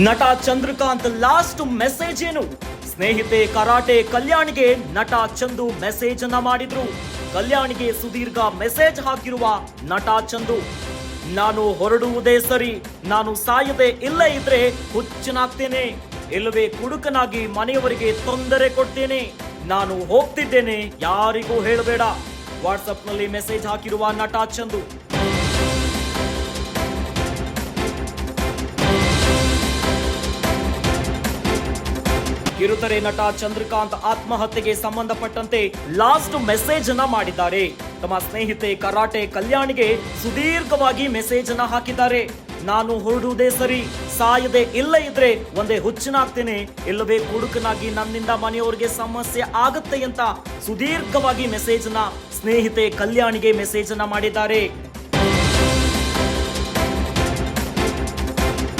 ನಟ Chandrakant last message ಏನು? ಸ್ನೇಹಿತೆ ಕರಾಟೆ ಕಲ್ಯಾಣಿಗೆ ನಟ ಚಂದು ಮೆಸೇಜ್ ಅನ್ನ ಮಾಡಿದ್ರು. ಕಲ್ಯಾಣಿಗೆ ಸುದೀರ್ಘ ಮೆಸೇಜ್ ಹಾಕಿರುವ ನಟ ಚಂದು, ನಾನು ಹೊರಡುವುದೇ ಸರಿ, ನಾನು ಸಾಯದೆ ಇಲ್ಲೇ ಇದ್ರೆ ಹುಚ್ಚನಾಗ್ತೇನೆ, ಇಲ್ಲವೇ ಕುಡುಕನಾಗಿ ಮನೆಯವರಿಗೆ ತೊಂದರೆ ಕೊಡ್ತೇನೆ, ನಾನು ಹೋಗ್ತಿದ್ದೇನೆ, ಯಾರಿಗೂ ಹೇಳಬೇಡ. ವಾಟ್ಸ್ಆಪ್ ನಲ್ಲಿ ಮೆಸೇಜ್ ಹಾಕಿರುವ ನಟ ಚಂದು. ಕಿರುತೆರೆ ನಟ ಚಂದ್ರಕಾಂತ್ ಆತ್ಮಹತ್ಯೆಗೆ ಸಂಬಂಧಪಟ್ಟಂತೆ ಲಾಸ್ಟ್ ಮೆಸೇಜ್ ಅನ್ನ ಮಾಡಿದ್ದಾರೆ. ತಮ್ಮ ಸ್ನೇಹಿತೆ ಕರಾಟೆ ಕಲ್ಯಾಣಿಗೆ ಸುದೀರ್ಘವಾಗಿ ಮೆಸೇಜ್ ಅನ್ನ ಹಾಕಿದ್ದಾರೆ. ನಾನು ಹೊರಡುವುದೇ ಸರಿ, ಸಾಯದೆ ಇಲ್ಲೇ ಇದ್ರೆ ಒಂದೇ ಹುಚ್ಚನಾಗ್ತೇನೆ, ಇಲ್ಲವೇ ಕುಡುಕನಾಗಿ ನನ್ನಿಂದ ಮನೆಯವರಿಗೆ ಸಮಸ್ಯೆ ಆಗುತ್ತೆ ಅಂತ ಸುದೀರ್ಘವಾಗಿ ಮೆಸೇಜ್ ಅನ್ನ ಸ್ನೇಹಿತೆ ಕಲ್ಯಾಣಿಗೆ ಮೆಸೇಜ್ ಅನ್ನ ಮಾಡಿದ್ದಾರೆ.